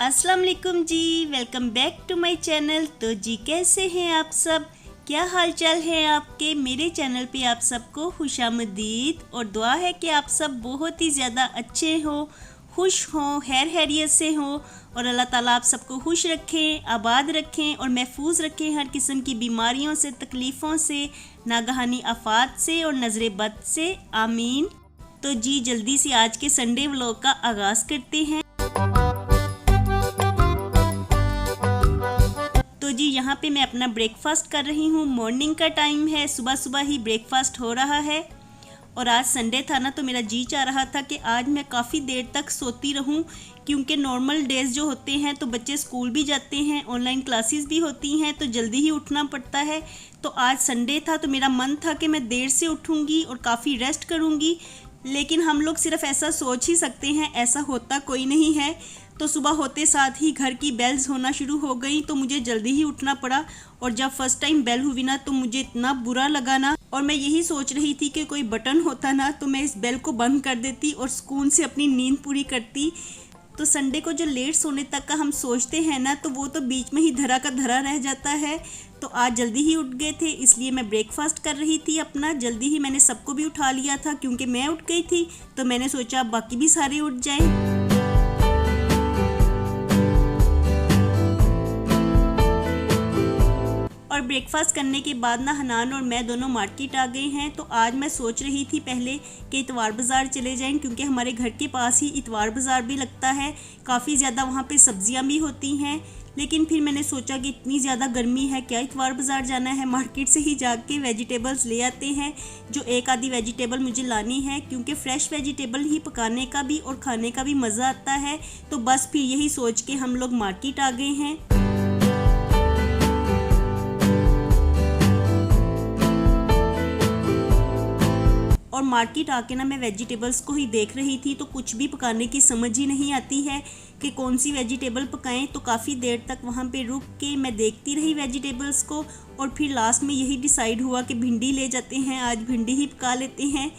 अस्सलाम वालेकुम जी, welcome back to my channel. तो जी कैसे हैं आप सब, क्या हाल चाल है आपके। मेरे चैनल पे आप सबको खुशामदीद और दुआ है कि आप सब बहुत ही ज़्यादा अच्छे हो, खुश हों, खैरियत से हो और अल्लाह ताला आप सबको खुश रखें, आबाद रखें और महफूज रखें हर किस्म की बीमारियों से, तकलीफ़ों से, नागहानी आफात से और नज़र बद से, आमीन। तो जी जल्दी से आज के संडे व्लॉग का आगाज़ करते हैं। तो जी यहाँ पे मैं अपना ब्रेकफास्ट कर रही हूँ। मॉर्निंग का टाइम है, सुबह सुबह ही ब्रेकफास्ट हो रहा है और आज संडे था ना, तो मेरा जी चाह रहा था कि आज मैं काफ़ी देर तक सोती रहूँ, क्योंकि नॉर्मल डेज़ जो होते हैं तो बच्चे स्कूल भी जाते हैं, ऑनलाइन क्लासेस भी होती हैं, तो जल्दी ही उठना पड़ता है। तो आज संडे था तो मेरा मन था कि मैं देर से उठूँगी और काफ़ी रेस्ट करूँगी, लेकिन हम लोग सिर्फ ऐसा सोच ही सकते हैं, ऐसा होता कोई नहीं है। तो सुबह होते साथ ही घर की बेल्स होना शुरू हो गई, तो मुझे जल्दी ही उठना पड़ा। और जब फर्स्ट टाइम बेल हुई ना, तो मुझे इतना बुरा लगा ना, और मैं यही सोच रही थी कि कोई बटन होता ना तो मैं इस बेल को बंद कर देती और सुकून से अपनी नींद पूरी करती। तो संडे को जो लेट सोने तक का हम सोचते हैं ना, तो वो तो बीच में ही धरा का धरा रह जाता है। तो आज जल्दी ही उठ गए थे, इसलिए मैं ब्रेकफास्ट कर रही थी अपना। जल्दी ही मैंने सबको भी उठा लिया था, क्योंकि मैं उठ गई थी तो मैंने सोचा बाकी भी सारे उठ जाएं। और ब्रेकफास्ट करने के बाद ना हनान और मैं दोनों मार्केट आ गए हैं। तो आज मैं सोच रही थी पहले कि इतवार बाज़ार चले जाएं, क्योंकि हमारे घर के पास ही इतवार बाज़ार भी लगता है, काफ़ी ज़्यादा वहाँ पे सब्जियाँ भी होती हैं। लेकिन फिर मैंने सोचा कि इतनी ज़्यादा गर्मी है, क्या इतवार बाज़ार जाना है, मार्केट से ही जाके वेजिटेबल्स ले आते हैं। जो एक आधी वेजिटेबल मुझे लानी है, क्योंकि फ़्रेश वेजिटेबल ही पकाने का भी और खाने का भी मज़ा आता है। तो बस फिर यही सोच के हम लोग मार्केट आ गए हैं। और मार्केट आके ना मैं वेजिटेबल्स को ही देख रही थी, तो कुछ भी पकाने की समझ ही नहीं आती है कि कौन सी वेजिटेबल पकाएं। तो काफ़ी देर तक वहाँ पे रुक के मैं देखती रही वेजिटेबल्स को, और फिर लास्ट में यही डिसाइड हुआ कि भिंडी ले जाते हैं, आज भिंडी ही पका लेते हैं।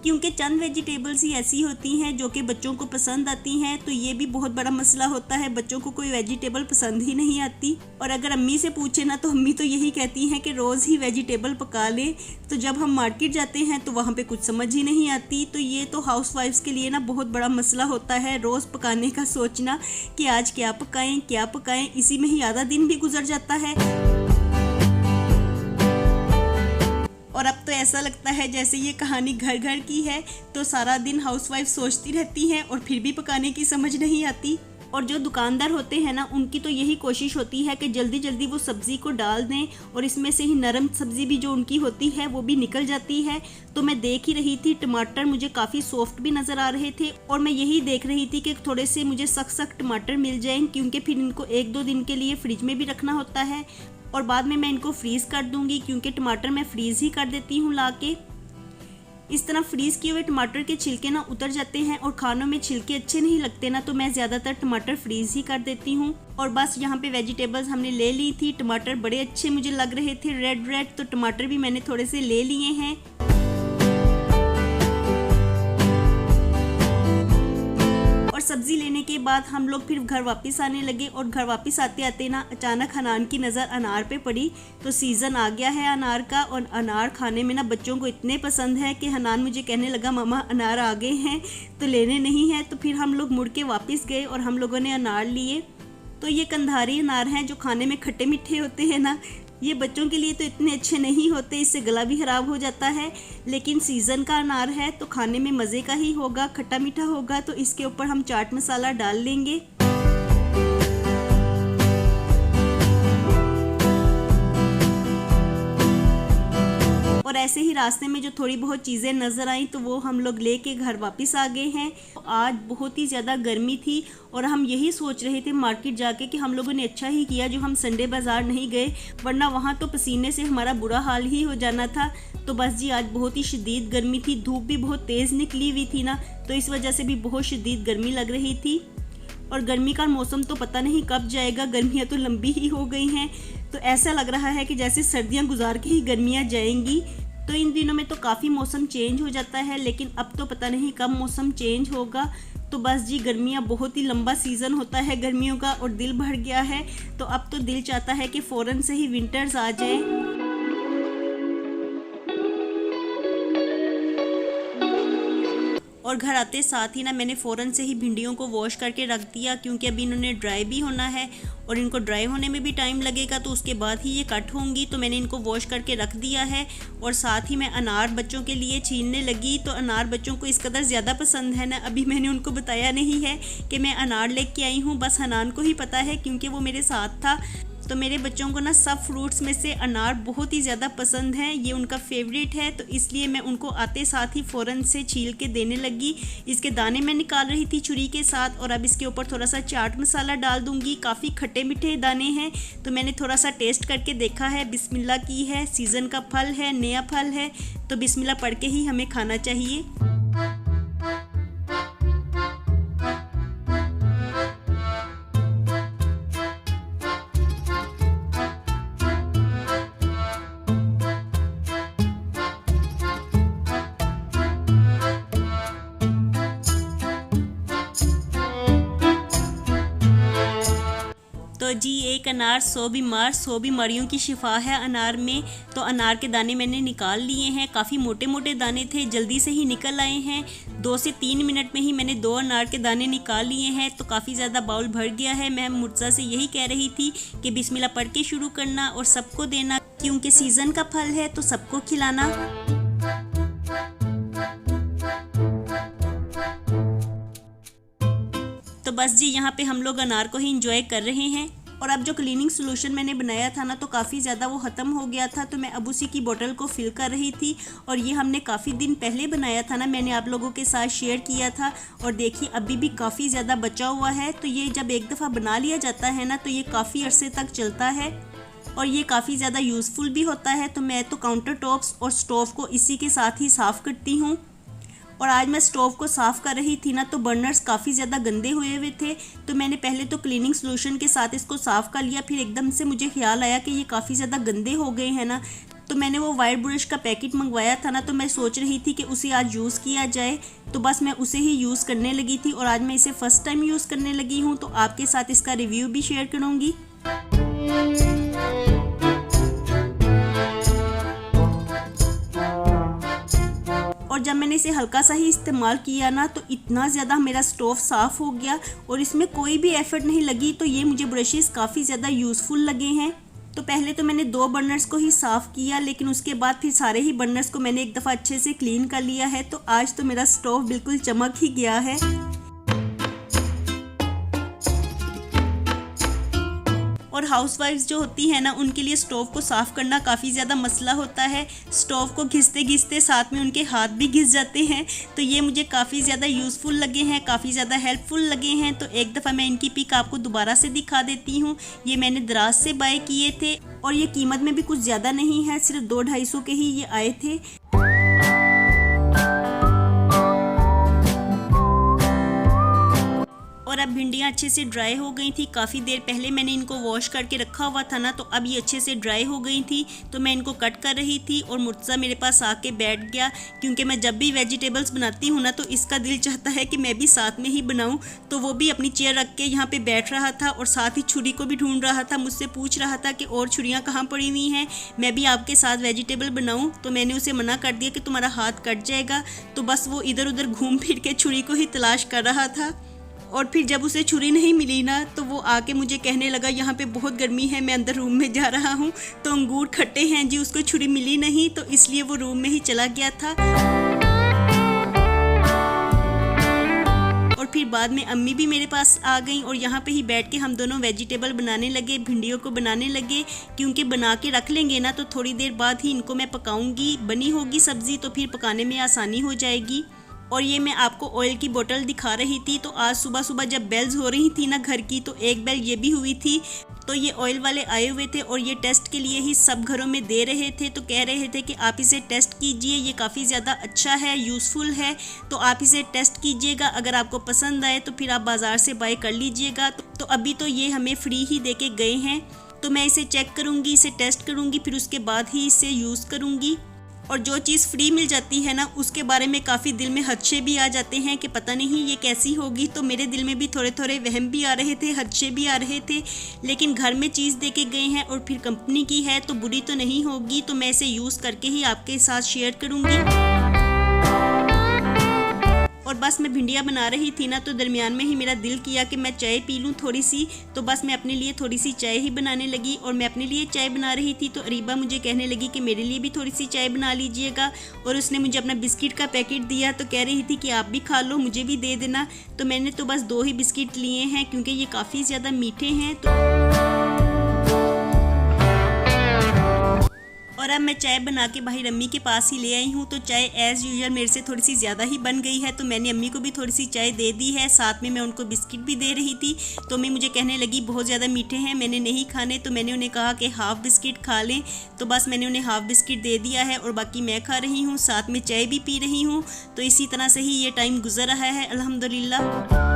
क्योंकि चंद वेजिटेबल्स ही ऐसी होती हैं जो कि बच्चों को पसंद आती हैं। तो ये भी बहुत बड़ा मसला होता है, बच्चों को कोई वेजिटेबल पसंद ही नहीं आती। और अगर अम्मी से पूछे ना, तो अम्मी तो यही कहती हैं कि रोज़ ही वेजिटेबल पका ले। तो जब हम मार्केट जाते हैं तो वहाँ पे कुछ समझ ही नहीं आती। तो ये तो हाउसवाइफ्स के लिए ना बहुत बड़ा मसला होता है, रोज़ पकाने का सोचना कि आज क्या पकाएं, इसी में ही आधा दिन भी गुजर जाता है। और अब तो ऐसा लगता है जैसे ये कहानी घर घर की है। तो सारा दिन हाउसवाइफ सोचती रहती हैं और फिर भी पकाने की समझ नहीं आती। और जो दुकानदार होते हैं ना, उनकी तो यही कोशिश होती है कि जल्दी जल्दी वो सब्ज़ी को डाल दें, और इसमें से ही नरम सब्ज़ी भी जो उनकी होती है वो भी निकल जाती है। तो मैं देख ही रही थी, टमाटर मुझे काफ़ी सॉफ्ट भी नज़र आ रहे थे, और मैं यही देख रही थी कि थोड़े से मुझे सख्त टमाटर मिल जाएं, क्योंकि फिर इनको 1-2 दिन के लिए फ्रिज में भी रखना होता है और बाद में मैं इनको फ्रीज़ कर दूंगी, क्योंकि टमाटर मैं फ्रीज़ ही कर देती हूँ ला के। इस तरह फ्रीज़ किए हुए टमाटर के छिलके ना उतर जाते हैं, और खानों में छिलके अच्छे नहीं लगते ना, तो मैं ज़्यादातर टमाटर फ्रीज़ ही कर देती हूँ। और बस यहाँ पे वेजिटेबल्स हमने ले ली थी। टमाटर बड़े अच्छे मुझे लग रहे थे, रेड, तो टमाटर भी मैंने थोड़े से ले लिए हैं। और सब्ज़ी लेने के बाद हम लोग फिर घर वापस आने लगे, और घर वापस आते आते ना अचानक हनान की नज़र अनार पे पड़ी। तो सीज़न आ गया है अनार का, और अनार खाने में ना बच्चों को इतने पसंद है कि हनान मुझे कहने लगा मम्मा अनार आ गए हैं, तो लेने नहीं है। तो फिर हम लोग मुड़ के वापस गए और हम लोगों ने अनार लिए। तो ये कंधारी अनार हैं जो खाने में खट्टे मीठे होते हैं ना, ये बच्चों के लिए तो इतने अच्छे नहीं होते, इससे गला भी ख़राब हो जाता है। लेकिन सीज़न का अनार है तो खाने में मज़े का ही होगा, खट्टा मीठा होगा। तो इसके ऊपर हम चाट मसाला डाल लेंगे। और ऐसे ही रास्ते में जो थोड़ी बहुत चीज़ें नज़र आई, तो वो हम लोग लेके घर वापस आ गए हैं। आज बहुत ही ज़्यादा गर्मी थी, और हम यही सोच रहे थे मार्केट जाके कि हम लोगों ने अच्छा ही किया जो हम संडे बाज़ार नहीं गए, वरना वहाँ तो पसीने से हमारा बुरा हाल ही हो जाना था। तो बस जी आज बहुत ही शदीद गर्मी थी, धूप भी बहुत तेज़ निकली हुई थी ना, तो इस वजह से भी बहुत शदीद गर्मी लग रही थी। और गर्मी का मौसम तो पता नहीं कब जाएगा, गर्मियाँ तो लंबी ही हो गई हैं। तो ऐसा लग रहा है कि जैसे सर्दियाँ गुजार के ही गर्मियाँ जाएंगी। तो इन दिनों में तो काफ़ी मौसम चेंज हो जाता है, लेकिन अब तो पता नहीं कब मौसम चेंज होगा। तो बस जी, गर्मियाँ बहुत ही लंबा सीज़न होता है गर्मियों का और दिल भर गया है। तो अब तो दिल चाहता है कि फ़ौरन से ही विंटर्स आ जाएं। और घर आते साथ ही ना मैंने फ़ौरन से ही भिंडियों को वॉश करके रख दिया, क्योंकि अभी इन्होंने ड्राई भी होना है और इनको ड्राई होने में भी टाइम लगेगा, तो उसके बाद ही ये कट होंगी। तो मैंने इनको वॉश करके रख दिया है। और साथ ही मैं अनार बच्चों के लिए छीलने लगी। तो अनार बच्चों को इस कदर ज़्यादा पसंद है ना, अभी मैंने उनको बताया नहीं है कि मैं अनार लेके आई हूँ, बस हनान को ही पता है क्योंकि वो मेरे साथ था। तो मेरे बच्चों को ना सब फ्रूट्स में से अनार बहुत ही ज़्यादा पसंद है, ये उनका फेवरेट है। तो इसलिए मैं उनको आते साथ ही फ़ौरन से छील के देने लगी। इसके दाने मैं निकाल रही थी छुरी के साथ और अब इसके ऊपर थोड़ा सा चाट मसाला डाल दूंगी। काफ़ी खट्टे मीठे दाने हैं, तो मैंने थोड़ा सा टेस्ट करके देखा है। बिस्मिल्लाह की है, सीज़न का फल है, नया फल है, तो बिस्मिल्लाह पढ़ के ही हमें खाना चाहिए। तो जी, एक अनार 100 बीमार, 100 बीमारियों की शिफा है अनार में। तो अनार के दाने मैंने निकाल लिए हैं। काफ़ी मोटे मोटे दाने थे, जल्दी से ही निकल आए हैं। 2 से 3 मिनट में ही मैंने 2 अनार के दाने निकाल लिए हैं। तो काफ़ी ज़्यादा बाउल भर गया है। मैं मुर्तज़ा से यही कह रही थी कि बिस्मिल्लाह पढ़ के शुरू करना और सबको देना, क्योंकि सीज़न का फल है तो सबको खिलाना। तो बस जी, यहाँ पे हम लोग अनार को ही इंजॉय कर रहे हैं। और अब जो क्लीनिंग सोल्यूशन मैंने बनाया था ना, तो काफ़ी ज़्यादा वो ख़त्म हो गया था, तो मैं अब उसी की बोतल को फिल कर रही थी। और ये हमने काफ़ी दिन पहले बनाया था ना, मैंने आप लोगों के साथ शेयर किया था। और देखिए अभी भी काफ़ी ज़्यादा बचा हुआ है। तो ये जब एक दफ़ा बना लिया जाता है ना, तो ये काफ़ी अरसे तक चलता है और ये काफ़ी ज़्यादा यूज़फुल भी होता है। तो मैं तो काउंटर टॉप्स और स्टोव को इसी के साथ ही साफ़ करती हूँ। और आज मैं स्टोव को साफ़ कर रही थी ना, तो बर्नर्स काफ़ी ज़्यादा गंदे हुए हुए थे। तो मैंने पहले तो क्लीनिंग सोल्यूशन के साथ इसको साफ़ कर लिया, फिर एकदम से मुझे ख्याल आया कि ये काफ़ी ज़्यादा गंदे हो गए हैं ना। तो मैंने वो वाइट ब्रश का पैकेट मंगवाया था ना, तो मैं सोच रही थी कि उसे आज यूज़ किया जाए। तो बस मैं उसे ही यूज़ करने लगी थी और आज मैं इसे फ़र्स्ट टाइम यूज़ करने लगी हूँ। तो आपके साथ इसका रिव्यू भी शेयर करूँगी। और जब मैंने इसे हल्का सा ही इस्तेमाल किया ना, तो इतना ज़्यादा मेरा स्टोव साफ़ हो गया और इसमें कोई भी एफर्ट नहीं लगी। तो ये मुझे ब्रशेस काफ़ी ज़्यादा यूज़फुल लगे हैं। तो पहले तो मैंने 2 बर्नर्स को ही साफ़ किया, लेकिन उसके बाद फिर सारे ही बर्नर्स को मैंने एक दफ़ा अच्छे से क्लीन कर लिया है। तो आज तो मेरा स्टोव बिल्कुल चमक ही गया है। और हाउसवाइफ्स जो होती है ना, उनके लिए स्टोव को साफ़ करना काफ़ी ज़्यादा मसला होता है। स्टोव को घिसते घिसते साथ में उनके हाथ भी घिस जाते हैं। तो ये मुझे काफ़ी ज़्यादा यूज़फुल लगे हैं, काफ़ी ज़्यादा हेल्पफुल लगे हैं। तो एक दफ़ा मैं इनकी पिक आपको दोबारा से दिखा देती हूँ। ये मैंने दराज से बाय किए थे और ये कीमत में भी कुछ ज़्यादा नहीं है, सिर्फ 200-250 के ही ये आए थे। और अब भिंडियाँ अच्छे से ड्राई हो गई थी। काफ़ी देर पहले मैंने इनको वॉश करके रखा हुआ था ना, तो अब ये अच्छे से ड्राई हो गई थी। तो मैं इनको कट कर रही थी और मुर्तज़ा मेरे पास आके बैठ गया, क्योंकि मैं जब भी वेजिटेबल्स बनाती हूँ ना, तो इसका दिल चाहता है कि मैं भी साथ में ही बनाऊँ। तो वो भी अपनी चेयर रख के यहाँ पे बैठ रहा था और साथ ही छुरी को भी ढूंढ रहा था, मुझसे पूछ रहा था कि और छुरियाँ कहाँ पड़ी हुई हैं, मैं भी आपके साथ वेजिटेबल बनाऊँ। तो मैंने उसे मना कर दिया कि तुम्हारा हाथ कट जाएगा। तो बस वो इधर उधर घूम फिर के छुरी को ही तलाश कर रहा था। और फिर जब उसे छुरी नहीं मिली ना, तो वो आके मुझे कहने लगा यहाँ पे बहुत गर्मी है, मैं अंदर रूम में जा रहा हूँ। तो अंगूर खट्टे हैं जी, उसको छुरी मिली नहीं, तो इसलिए वो रूम में ही चला गया था। और फिर बाद में अम्मी भी मेरे पास आ गई और यहाँ पे ही बैठ के हम दोनों वेजिटेबल बनाने लगे, भिंडियों को बनाने लगे। क्योंकि बना के रख लेंगे ना, तो थोड़ी देर बाद ही इनको मैं पकाऊंगी। बनी होगी सब्ज़ी तो फिर पकाने में आसानी हो जाएगी। और ये मैं आपको ऑयल की बोतल दिखा रही थी। तो आज सुबह सुबह जब बेल्स हो रही थी ना घर की, तो एक बेल ये भी हुई थी। तो ये ऑयल वाले आए हुए थे और ये टेस्ट के लिए ही सब घरों में दे रहे थे। तो कह रहे थे कि आप इसे टेस्ट कीजिए, ये काफ़ी ज़्यादा अच्छा है, यूज़फुल है, तो आप इसे टेस्ट कीजिएगा। अगर आपको पसंद आए तो फिर आप बाज़ार से बाय कर लीजिएगा। तो अभी तो ये हमें फ्री ही दे के गए हैं। तो मैं इसे चेक करूँगी, इसे टेस्ट करूँगी, फिर उसके बाद ही इसे यूज़ करूँगी। और जो चीज़ फ्री मिल जाती है ना, उसके बारे में काफ़ी दिल में हदशे भी आ जाते हैं कि पता नहीं ये कैसी होगी। तो मेरे दिल में भी थोड़े थोड़े वहम भी आ रहे थे, हदशे भी आ रहे थे। लेकिन घर में चीज़ दे के गए हैं और फिर कंपनी की है तो बुरी तो नहीं होगी, तो मैं इसे यूज़ करके ही आपके साथ शेयर करूँगी। और बस मैं भिंडियाँ बना रही थी ना, तो दरमियान में ही मेरा दिल किया कि मैं चाय पी लूँ थोड़ी सी। तो बस मैं अपने लिए थोड़ी सी चाय ही बनाने लगी। और मैं अपने लिए चाय बना रही थी तो अरीबा मुझे कहने लगी कि मेरे लिए भी थोड़ी सी चाय बना लीजिएगा। और उसने मुझे अपना बिस्किट का पैकेट दिया, तो कह रही थी कि आप भी खा लो, मुझे भी दे देना। तो मैंने तो बस 2 ही बिस्किट लिए हैं क्योंकि ये काफ़ी ज़्यादा मीठे हैं। और अब मैं चाय बना के भाई अम्मी के पास ही ले आई हूँ। तो चाय एज़ यूजुअल मेरे से थोड़ी सी ज़्यादा ही बन गई है, तो मैंने अम्मी को भी थोड़ी सी चाय दे दी है। साथ में मैं उनको बिस्किट भी दे रही थी। तो अम्मी मुझे कहने लगी बहुत ज़्यादा मीठे हैं, मैंने नहीं खाने। तो मैंने उन्हें कहा कि हाफ़ बिस्किट खा लें। तो बस मैंने उन्हें हाफ़ बिस्किट दे दिया है और बाकी मैं खा रही हूँ, साथ में चाय भी पी रही हूँ। तो इसी तरह से ही ये टाइम गुजर रहा है अल्हम्दुलिल्लाह।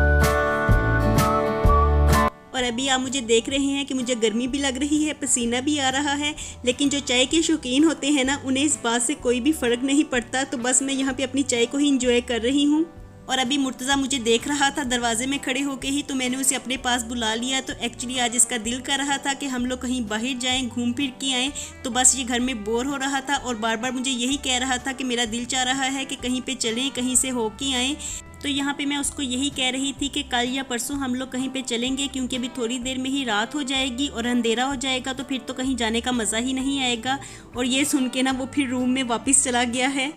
और अभी आप मुझे देख रहे हैं कि मुझे गर्मी भी लग रही है, पसीना भी आ रहा है। लेकिन जो चाय के शौकीन होते हैं ना, उन्हें इस बात से कोई भी फ़र्क नहीं पड़ता। तो बस मैं यहाँ पे अपनी चाय को ही इंजॉय कर रही हूँ। और अभी मुर्तज़ा मुझे देख रहा था दरवाजे में खड़े होके ही, तो मैंने उसे अपने पास बुला लिया। तो एक्चुअली आज इसका दिल कर रहा था कि हम लोग कहीं बाहर जाएं, घूम फिर के आएँ। तो बस ये घर में बोर हो रहा था और बार बार मुझे यही कह रहा था कि मेरा दिल चाह रहा है कि कहीं पे चलें, कहीं से हो के आएँ। तो यहाँ पे मैं उसको यही कह रही थी कि कल या परसों हम लोग कहीं पे चलेंगे, क्योंकि अभी थोड़ी देर में ही रात हो जाएगी और अंधेरा हो जाएगा, तो फिर तो कहीं जाने का मज़ा ही नहीं आएगा। और ये सुन के ना वो फिर रूम में वापस चला गया है।